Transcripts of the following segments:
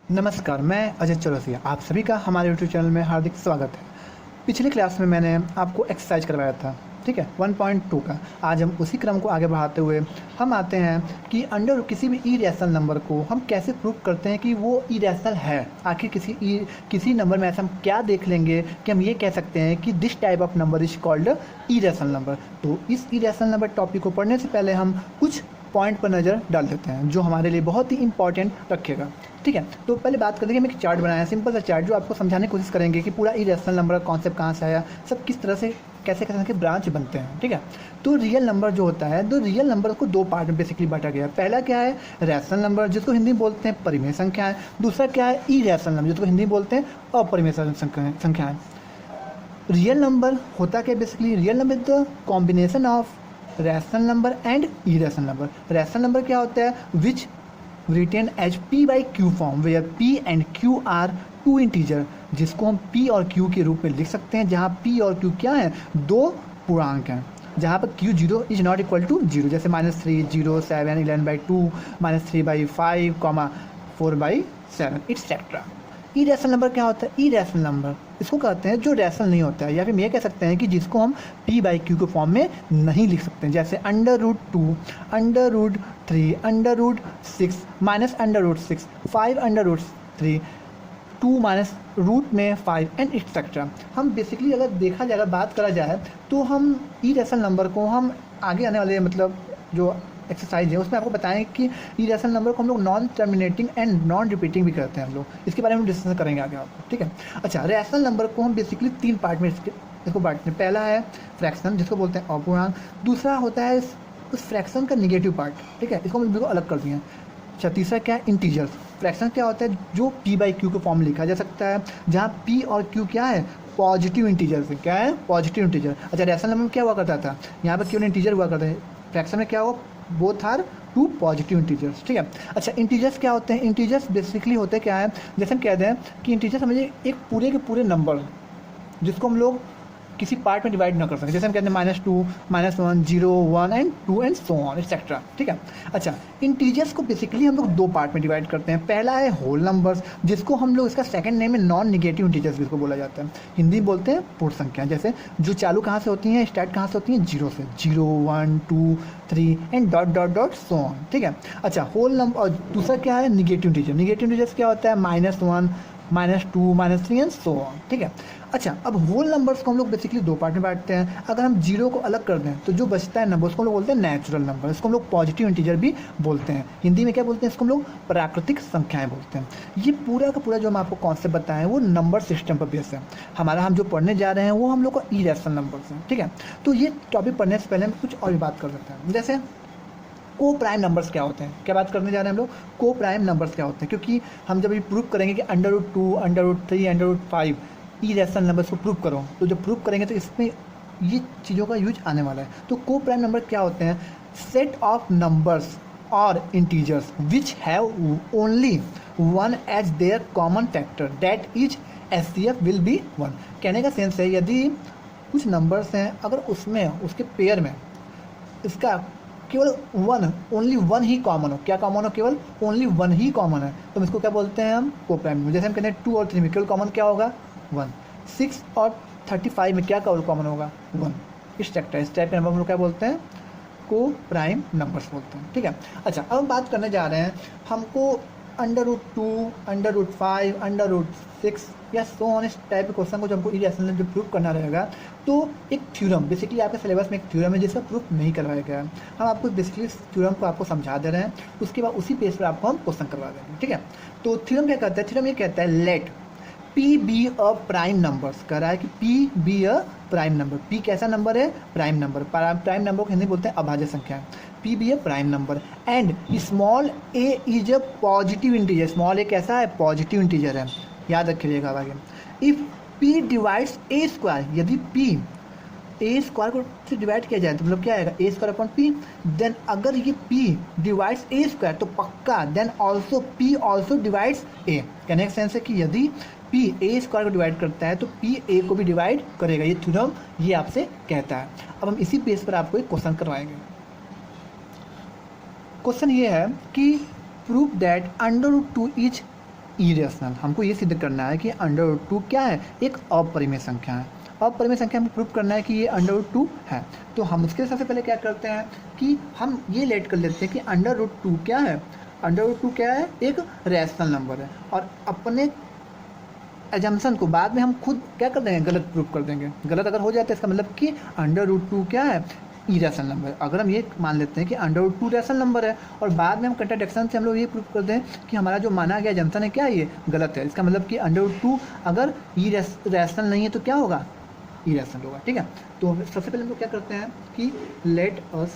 नमस्कार, मैं अजय चौरसिया। आप सभी का हमारे यूट्यूब चैनल में हार्दिक स्वागत है। पिछले क्लास में मैंने आपको एक्सरसाइज करवाया था, ठीक है, 1.2 का। आज हम उसी क्रम को आगे बढ़ाते हुए हम आते हैं कि अंडर किसी भी इरेशनल नंबर को हम कैसे प्रूव करते हैं कि वो इरेशनल है। आखिर किसी नंबर में ऐसा हम क्या देख लेंगे कि हम ये कह सकते हैं कि this type of number is called irrational number. तो इस इरेशनल नंबर टॉपिक को पढ़ने से पहले हम कुछ पॉइंट पर नज़र डाल देते हैं जो हमारे लिए बहुत ही इंपॉर्टेंट रखेगा, ठीक है। तो पहले बात करते हैं कि हम एक चार्ट बनाया है, सिंपल सा चार्ट, जो आपको समझाने की कोशिश करेंगे कि पूरा इरेशनल नंबर का कॉन्सेप्ट कहाँ से आया, सब किस तरह से कैसे कैसे के ब्रांच बनते हैं, ठीक है। तो रियल नंबर जो होता है, तो रियल नंबर को दो पार्ट में बेसिकली बांटा गया है। पहला क्या है, रैशनल नंबर, जिसको हिंदी में बोलते हैं परिमेय संख्याएं। दूसरा क्या है, इरेशनल नंबर, जिसको हिंदी में बोलते हैं अपरिमेय संख्याएं। रियल नंबर होता क्या basically, real number is the combination of rational number and irrational number. Rational number क्या होता है, which written as p by q form, where p and q are two integer, जिसको हम p और q के रूप में लिख सकते हैं, जहाँ p और q क्या है, दो पूर्णांक हैं, जहाँ पर q zero is not equal to zero, जैसे -3, 0, 7, 11/2, -3/5, 4/7 एक्सेट्रा। इरेशनल नंबर क्या होता है, इरेशनल नंबर इसको कहते हैं जो रैशनल नहीं होता है, या फिर हम ये कह सकते हैं कि जिसको हम p by q के फॉर्म में नहीं लिख सकते हैं, जैसे √2, √3, √6, -√6, 5√3, 2 माइनस रूट में 5 एंड एक्सेट्रा। हम बेसिकली अगर देखा जाए, अगर बात करा जाए, तो हम इरेशनल नंबर को हम आगे आने वाले मतलब जो एक्सरसाइज है उसमें आपको बताएं कि इरेशनल नंबर को हम लोग non terminating and non repeating भी करते हैं हम लोग। इसके बारे में डिस्कस करेंगे आगे आपको, ठीक है। अच्छा, रैशनल नंबर को हम बेसिकली तीन पार्ट में इसको बांटते हैं। पहला है फ्रैक्शन, जिसको बोलते हैं अपूर्णांक। दूसरा होता है उस फ्रैक्शन का निगेटिव पार्ट, ठीक है, इसको हम बिल्कुल अलग कर दिए। अच्छा, तीसरा क्या है, इंटीजर्स। फ्रैक्शन क्या होता है, जो p by q के फॉर्म में लिखा जा सकता है, जहाँ p और q क्या है, पॉजिटिव इंटीजर से, क्या है, पॉजिटिव इंटीजर। अच्छा, रैशनल नंबर में क्या हुआ करता था, यहाँ पर केवल इंटीजर हुआ करता है। फ्रैक्शन में क्या हुआ, both are two positive integers, ठीक है। अच्छा, इंटीजर्स क्या होते हैं, इंटीजर्स बेसिकली होते क्या है, जैसे हम कहते हैं कि इंटीजर समझिए एक पूरे के पूरे नंबर जिसको हम लोग किसी पार्ट में डिवाइड ना कर सकें, जैसे हम कहते हैं -2, -1, 0, 1 and 2 and so on etcetera, ठीक है। अच्छा, इंटीजर्स को बेसिकली हम लोग दो पार्ट में डिवाइड करते हैं। पहला है होल नंबर्स, जिसको हम लोग, इसका सेकंड नेम है नॉन निगेटिव इंटीजर्स, जिसको बोला जाता है, हिंदी में बोलते हैं पूर्ण संख्या, जैसे जो चालू कहाँ से होती हैं, स्टार्ट कहाँ से होती हैं, 0 से, 0, 1, 2, 3 and dot dot dot so on, ठीक है। अच्छा, होल नंबर। और दूसरा क्या है, निगेटिव इंटीजर। निगेटिव इंटीजर्स क्या होता है, -1, -2, -3 एंड सो ऑन, ठीक है। अच्छा, अब होल नंबर्स को हम लोग बेसिकली दो पार्ट में बांटते हैं। अगर हम जीरो को अलग कर दें तो जो बचता है नंबर उसको हम लोग बोलते हैं नेचुरल नंबर, इसको हम लोग पॉजिटिव इंटीजर भी बोलते हैं। हिंदी में क्या बोलते हैं, इसको हम लोग प्राकृतिक संख्याएं बोलते हैं। ये पूरा का पूरा जो हम आपको कॉन्सेप्ट बताएं वो नंबर सिस्टम पर बेस है। हमारा हम जो पढ़ने जा रहे हैं वो हम लोग का इरेशनल नंबर्स हैं, ठीक है। तो ये टॉपिक पढ़ने से पहले हम कुछ और भी बात कर सकते हैं, जैसे को प्राइम नंबर्स क्या होते हैं। क्या बात करने जा रहे हैं हम लोग, को प्राइम नंबर्स क्या होते हैं, क्योंकि हम जब ये प्रूव करेंगे कि √2, √3, √5 इरेशनल नंबर्स को प्रूव करो, तो जब प्रूव करेंगे तो इसमें ये चीज़ों का यूज आने वाला है। तो को प्राइम नंबर क्या होते हैं, सेट ऑफ नंबर्स और integers which have only one as their common factor that is HCF will be 1। कहने का सेंस है, यदि कुछ नंबर्स हैं, अगर उसमें उसके पेयर में इसका केवल ओनली वन ही कॉमन हो, क्या कॉमन हो, केवल ओनली वन ही कॉमन है, तो इसको क्या बोलते हैं हम, को प्राइम नंबर। जैसे हम कहते हैं 2 और 3 में केवल कॉमन क्या होगा, 1। 6 और 35 में क्या कॉमन होगा, 1। इस टाइप के नंबर हम लोग क्या बोलते हैं, को प्राइम नंबर्स बोलते हैं, ठीक है। अच्छा, अब हम बात करने जा रहे हैं, हमको √2, √5, √6 या सो ऑन इस टाइप के क्वेश्चन को जब हमको इरेशनल जब प्रूफ करना रहेगा, तो एक थ्योरम, बेसिकली आपके सिलेबस में एक थ्योरम है जिसका प्रूफ नहीं करवाया गया है। हम आपको बेसिकली थ्योरम को आपको समझा दे रहे हैं, उसके बाद उसी पेज पर आपको हम क्वेश्चन करवा देंगे, ठीक है। तो थ्योरम क्या कहता है, थ्योरम ये कहता है let P be a prime numbers, कह रहा है कि P be a prime number. P कैसा नंबर है, प्राइम नंबर। प्राइम नंबर को हिंदी बोलते हैं अभाज्य संख्या। P be a prime number and small a is a positive integer. Small a कैसा है, पॉजिटिव इंटीजर है, याद रखिएगा आगे। If P divides a square, यदि P a स्क्वायर को से डिवाइड किया जाए तो मतलब क्या आएगा, a square upon p। Then अगर ये p डिवाइड्स a स्क्वायर तो पक्का then also p also divides a। कहने का सेंस है कि यदि p a स्क्वायर को डिवाइड करता है तो p a को भी डिवाइड करेगा। ये थ्योरम ये आपसे कहता है। अब हम इसी पेज पर आपको एक क्वेश्चन करवाएंगे। क्वेश्चन ये है कि प्रूव दैट √2 इज इरेशनल। हमको ये सिद्ध करना है कि अंडर रूट 2 क्या है, एक अपरिमेय संख्या है। अपरिमेय संख्या हमको प्रूव करना है कि ये अंडर रूट 2 है। तो हम उसके सबसे पहले क्या करते हैं कि हम ये लेट कर लेते हैं कि अंडर रूट 2 क्या है, अंडर रूट 2 क्या है, एक रैशनल नंबर है। और अपने एजम्पशन को बाद में हम खुद क्या कर देंगे, गलत प्रूफ कर देंगे। गलत अगर हो जाए तो इसका मतलब कि अंडर रूट 2 क्या है, इरेशनल नंबर है। अगर हम ये मान लेते हैं कि अंडर रूट 2 रैशनल नंबर है और बाद में हम कंट्राडिक्शन से हम लोग ये प्रूफ कर दें कि हमारा जो माना गया एजम्पशन है क्या है, ये गलत है, इसका मतलब कि अंडर रूट 2 अगर रैशनल नहीं है तो क्या होगा, इरेशनल होगा। ठीक है, तो सबसे पहले हम लोग क्या करते हैं कि लेट अस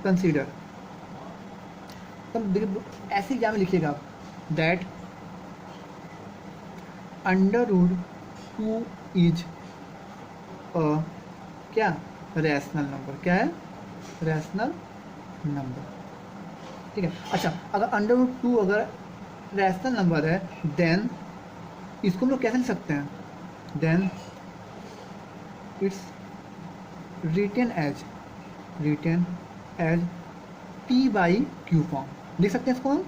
कंसीडर। तब देखिए ऐसे एग्जाम में लिखिएगा आप दैट अंडर रूट 2 इज क्या, रैशनल नंबर। क्या है, रैशनल नंबर। ठीक है, अच्छा अगर अंडर रूट 2 अगर रैशनल नंबर है देन इसको हम लोग कैसे लिख सकते हैं, then it's written as p/q form लिख सकते हैं इसको हम।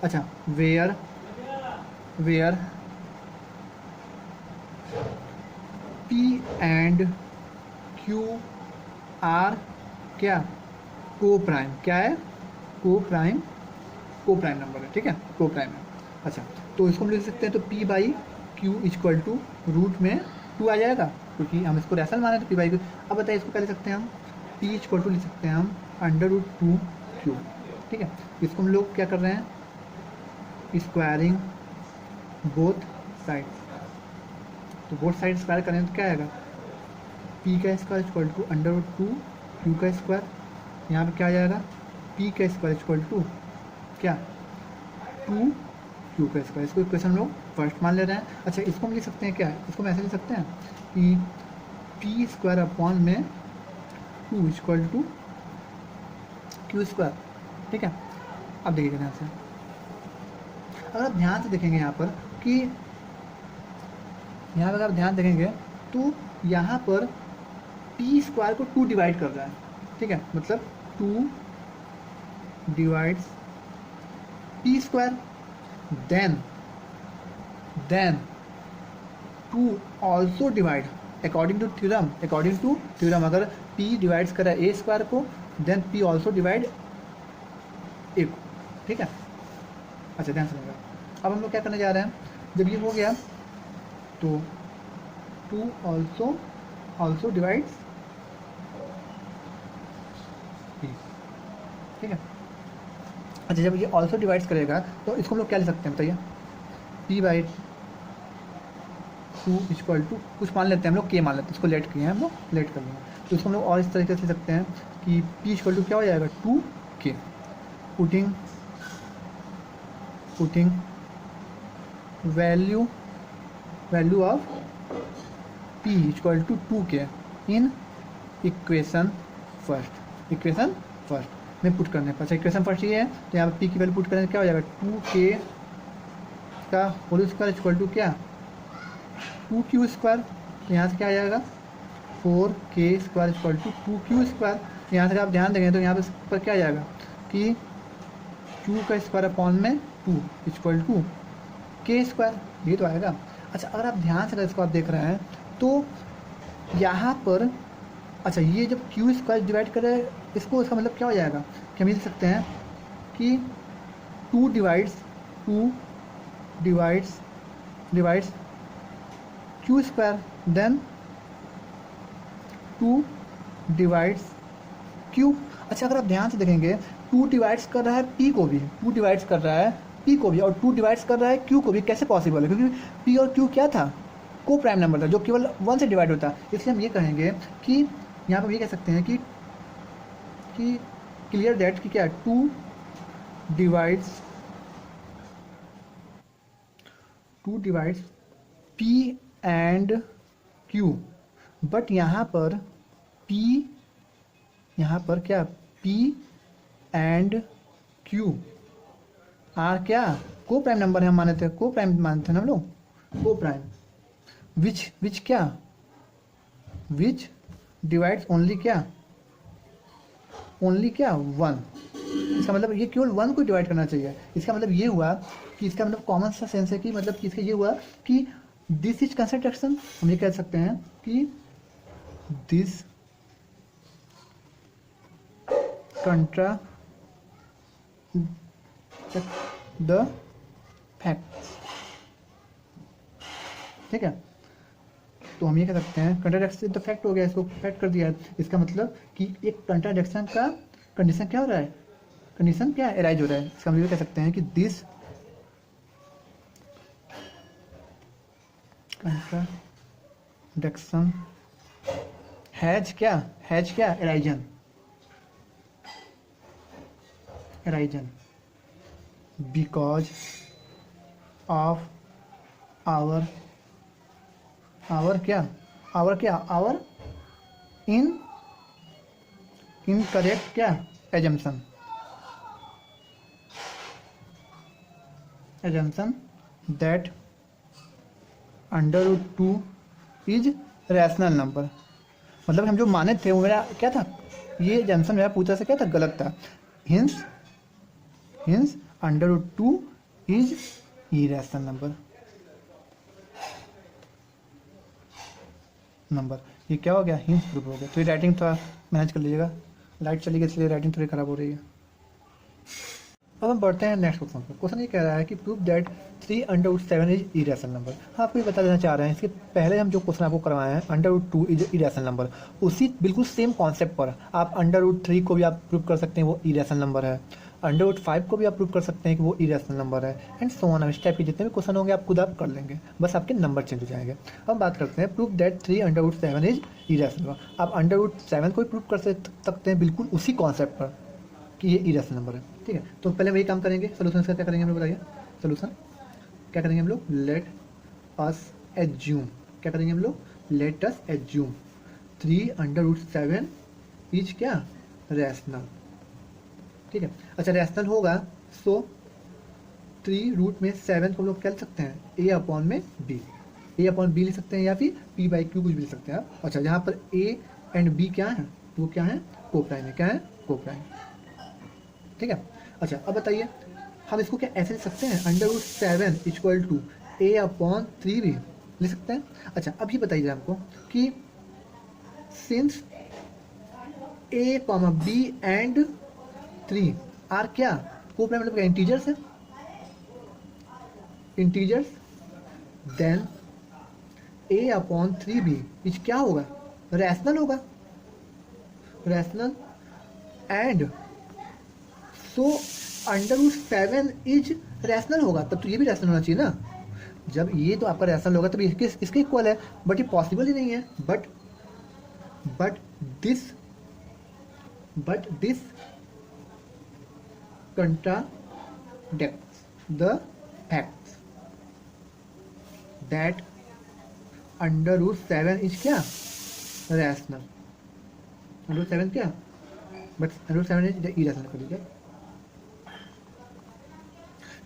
अच्छा where p and q are क्या, को प्राइम। क्या है, को प्राइम नंबर है। ठीक है, को प्राइम है। अच्छा तो इसको हम लिख सकते हैं तो p/q इक्वल टू रूट में 2 आ जाएगा, क्योंकि हम इसको रैशनल माने तो p/q। अब बताइए इसको क्या लिख सकते हैं हम, p इक्वल टू लिख सकते हैं हम अंडर रूट 2 q। ठीक है, इसको हम लोग क्या कर रहे हैं, स्क्वायरिंग बोथ साइड। तो बोथ साइड स्क्वायर करें तो क्या आएगा, p का square equal to under root 2 q का स्क्वायर। यहाँ पे क्या आ जाएगा, p का स्क्वायर इक्वल टू क्या, 2 q का स्क्वायर। इसको इक्वेशन हम लोग फर्स्ट मान ले रहे हैं। अच्छा इसको हम लिख सकते हैं क्या, इसको हम ऐसे लिख सकते हैं कि p स्क्वायर अपॉन में 2 इक्वल टू q स्क्वायर। ठीक है, अब देखिएगा ध्यान से, अगर आप ध्यान से देखेंगे यहाँ पर कि यहाँ पर आप ध्यान देखेंगे तो यहाँ पर p स्क्वायर को 2 डिवाइड कर रहा है। ठीक है, मतलब 2 divides p square, then 2 also divide according to theorem. अगर p डिवाइड्स कर रहा है a स्क्वायर को, then p also divide a को। ठीक है, अच्छा ध्यान सुनिएगा। अब हम लोग क्या करने जा रहे हैं, जब ये हो गया तो 2 ऑल्सो डिवाइड्स p। ठीक है, अच्छा जब ये ऑल्सो डिवाइड्स करेगा तो इसको हम लोग क्या ले सकते हैं बताइए, p/2 इक्वल टू कुछ मान लेते हैं हम लोग, k मान लेते हैं, इसको लेट किए हैं हम लोग, लेट कर लिए। तो इसको हम लोग और इस तरीके से लिख सकते हैं कि p इक्वल टू क्या हो जाएगा, 2k। Putting value of p equal to 2k in equation first में पुट करने पर। अच्छा इक्वेशन फर्स्ट ये है तो यहाँ पर p की वैल्यू पुट करने से क्या हो जाएगा, 2k का होल स्क्वायर इक्वल टू क्या, 2q स्क्वायर। तो यहाँ से क्या आ जाएगा, 4k square equal to 2q square. यहाँ से आप ध्यान देंगे तो यहाँ पर क्या आ जाएगा कि q का स्क्वायर अपॉन में 2 इक्वल टू k स्क्वायर, ये तो आएगा। अच्छा अगर आप ध्यान से अगर इसको आप देख रहे हैं तो यहाँ पर, अच्छा ये जब q स्क्वायर डिवाइड कर रहे हैं इसको, इसका मतलब क्या हो जाएगा कि हम ये लिख सकते हैं कि 2 divides q square, then 2 divides q। अच्छा अगर आप ध्यान से देखेंगे 2 डिवाइड्स कर रहा है p को भी, 2 डिवाइड्स कर रहा है p को भी और 2 डिवाइड्स कर रहा है q को भी। कैसे पॉसिबल है, क्योंकि p और q क्या था, को प्राइम नंबर था जो केवल 1 से डिवाइड होता है। इसलिए हम ये कहेंगे कि यहाँ पर ये कह सकते हैं कि क्लियर दैट कि क्या 2 divides p and q, but यहाँ पर क्या p एंड q आर क्या, को प्राइम नंबर है, हम मानते हैं को प्राइम मानते हैं हम लोग, को प्राइम विच डिवाइड्स ओनली क्या 1। इसका मतलब ये केवल 1 को डिवाइड करना चाहिए। इसका मतलब ये हुआ कि इसका मतलब कॉमन सा सेंस है कि मतलब कि इसका ये हुआ कि दिस इज कंट्राडिक्शन। हम ये कह सकते हैं कि दिस कंट्रा द फैक्ट। ठीक है, तो हम ये कह सकते हैं कंट्राडिक्शन द फैक्ट हो गया, इसको फैक्ट कर दिया है। इसका मतलब कि एक कंट्राडिक्शन का कंडीशन क्या हो रहा है, कंडीशन क्या एराइज हो रहा है। इसका हम ये कह सकते हैं कि दिस कंट्राडिक्शन हैज क्या एराइजन बिकॉज ऑफ आवर इनकरेक्ट क्या assumption that √2 is rational number. मतलब हम जो माने थे वो मेरा क्या था, ये एजम्पशन मेरा पूरी तरह से क्या था, गलत था। Hints √2 is irrational number. ये क्या हो गया, हिंस प्रूफ हो गया। तो ये राइटिंग थोड़ा मैनेज कर लीजिएगा, लाइट चली गई इसलिए राइटिंग थोड़ी खराब हो रही है। अब हम बढ़ते हैं नेक्स्ट क्वेश्चन पर। क्वेश्चन ये कह रहा है कि prove that 3√7 is irrational number. हाँ, आपको ये बता देना चाह रहे हैं, इसके पहले हम जो क्वेश्चन आपको करवाए हैं √2 इज इरेशनल नंबर, उसी बिल्कुल सेम कॉन्सेप्ट पर आप √3 को भी आप प्रूव कर सकते हैं वो इरेशनल नंबर है, √5 को भी आप प्रूव कर सकते हैं कि वो इरेशनल नंबर है, एंड सो ऑन। इस टाइप के जितने भी क्वेश्चन होंगे आप खुद आप कर लेंगे, बस आपके नंबर चेंज हो जाएंगे। अब बात करते हैं प्रूव दैट 3√7 इज इरेशनल। आप √7 को भी प्रूव कर सकते हैं बिल्कुल उसी कॉन्सेप्ट पर कि ये इरेशनल नंबर है। ठीक है, तो पहले वही काम करेंगे। सोल्यूशन का क्या करेंगे हम लोग बताइए, सोल्यूशन क्या करेंगे हम लोग, लेट अस एज्यूम 3√7 इज क्या रैशनल। ठीक है, अच्छा रैशनल होगा सो 3√7 को हम लोग क्या लिख सकते हैं, a/b लिख सकते हैं या फिर p/q कुछ भी लिख सकते हैं आप। अच्छा, जहाँ पर a एंड b क्या है, वो क्या है, कोप्राइम है। क्या है, कोप्राइम। ठीक है, अच्छा अब बताइए हम इसको क्या ऐसे लिख सकते हैं, √7 = a/3 भी लिख सकते हैं। अच्छा, अब ये बताइए हमको कि since a, b and 3 are क्या कोप्राइम, मतलब क्या इंटीजर्स है, इंटीजर्स, देन a/3 भी इज क्या होगा, रैशनल होगा, rational, and so √7 is rational होगा। तब तो ये भी रैशनल होना चाहिए ना। जब ये तो आपका रैशनल होगा तब इसके इक्वल है, बट ये पॉसिबल ही नहीं है। But this contradicts the facts that √7 is क्या रैशनल, √7 क्या, बट √7 इज इरेशनल कर दीजिए,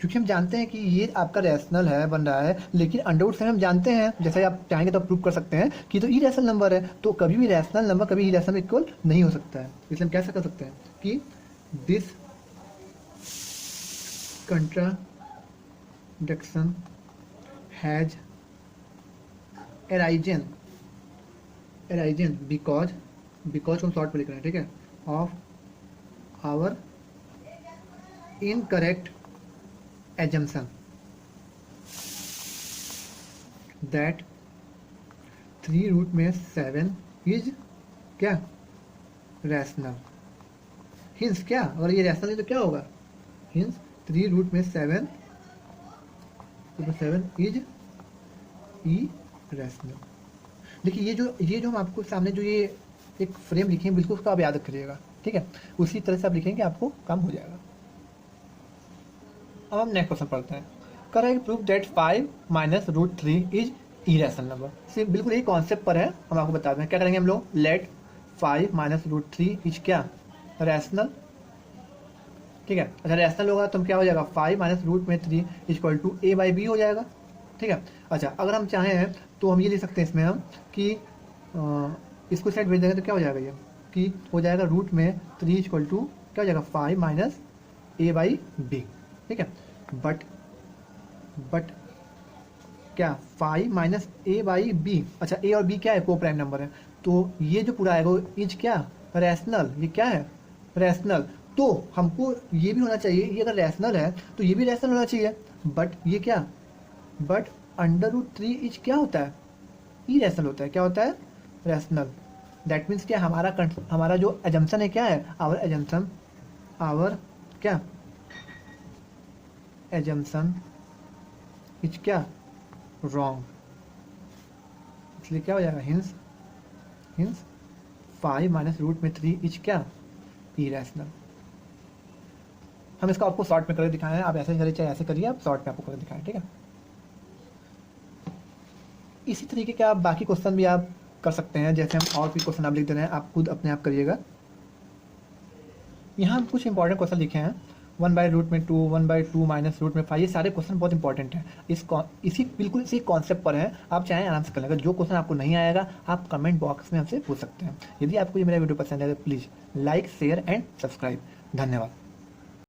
क्योंकि हम जानते हैं कि ये आपका रैशनल है बन रहा है, लेकिन √7 हम जानते हैं, जैसे आप चाहेंगे तो प्रूव कर सकते हैं कि तो इरेशनल नंबर है, तो कभी भी रैशनल नंबर कभी इरेशनल इक्वल नहीं हो सकता है। इसलिए हम कैसे कर सकते हैं कि this contradiction has arisen because हम शॉर्ट पे लिख रहे हैं, ठीक है, of our incorrect assumption that 3√7 is क्या रैशनल। हिंस क्या, अगर ये रैशनल है तो क्या होगा, हिंस 3√7 इज इरेशनल। देखिए ये जो हम आपको सामने जो ये एक फ्रेम लिखे हैं बिल्कुल उसको आप याद करिएगा। ठीक है, उसी तरह से आप लिखेंगे आपको काम हो जाएगा। अब हम नेक्स्ट क्वेश्चन पढ़ते हैं। कर रहा है proof that 5 - √3 is irrational number. सिर्फ बिल्कुल यही कॉन्सेप्ट पर है, हम आपको बता दें क्या करेंगे हम लोग, लेट 5 - √3 इज क्या रैशनल। ठीक है, अच्छा रैशनल होगा तो क्या हो जाएगा, 5 - √3 = a/b हो जाएगा। ठीक है, अच्छा अगर हम चाहें तो हम ये लिख सकते हैं इसमें हम कि इसको साइड भेज देंगे तो क्या हो जाएगा, ये कि हो जाएगा √3 = क्या हो जाएगा 5 - a/b। ठीक है, बट बट क्या 5 माइनस ए बाई बी, अच्छा ए और बी क्या है, को प्राइम नंबर है, तो ये जो पूरा आएगा वो इज क्या, रैशनल, ये क्या है, रैशनल। तो हमको ये भी होना चाहिए, ये अगर रैशनल है तो ये भी रैशनल होना चाहिए, बट ये क्या, बट √3 इज क्या होता है, इरेशनल होता है, क्या होता है, रैशनल। दैट मीन्स क्या, हमारा जो एजम्पशन है क्या है, आवर एजम्पशन, आवर क्या, एजम्पशन इज क्या, रॉन्ग, इसलिए क्या हो जाएगा, हिंस हिंस 5 माइनस √3 इज क्या, इरेशनल। हम इसका आपको शॉर्ट में करके दिखाए हैं, आप ऐसे करिए चाहे ऐसे करिए, आप शॉर्ट में आपको करके दिखाएं, ठीक है। इसी तरीके के आप बाकी क्वेश्चन भी आप कर सकते हैं, जैसे हम और भी क्वेश्चन आप लिख दे रहे हैं, आप खुद अपने आप करिएगा। यहाँ हम कुछ इंपॉर्टेंट क्वेश्चन लिखे हैं, 1/√2, 1/2 माइनस √5, ये सारे क्वेश्चन बहुत इंपॉर्टेंट हैं, इसी बिल्कुल इसी कॉन्सेप्ट पर है, आप चाहें आराम से कर लेंगे। जो क्वेश्चन आपको नहीं आएगा आप कमेंट बॉक्स में हमसे पूछ सकते हैं। यदि आपको ये मेरा वीडियो पसंद है तो please like, share and subscribe. धन्यवाद।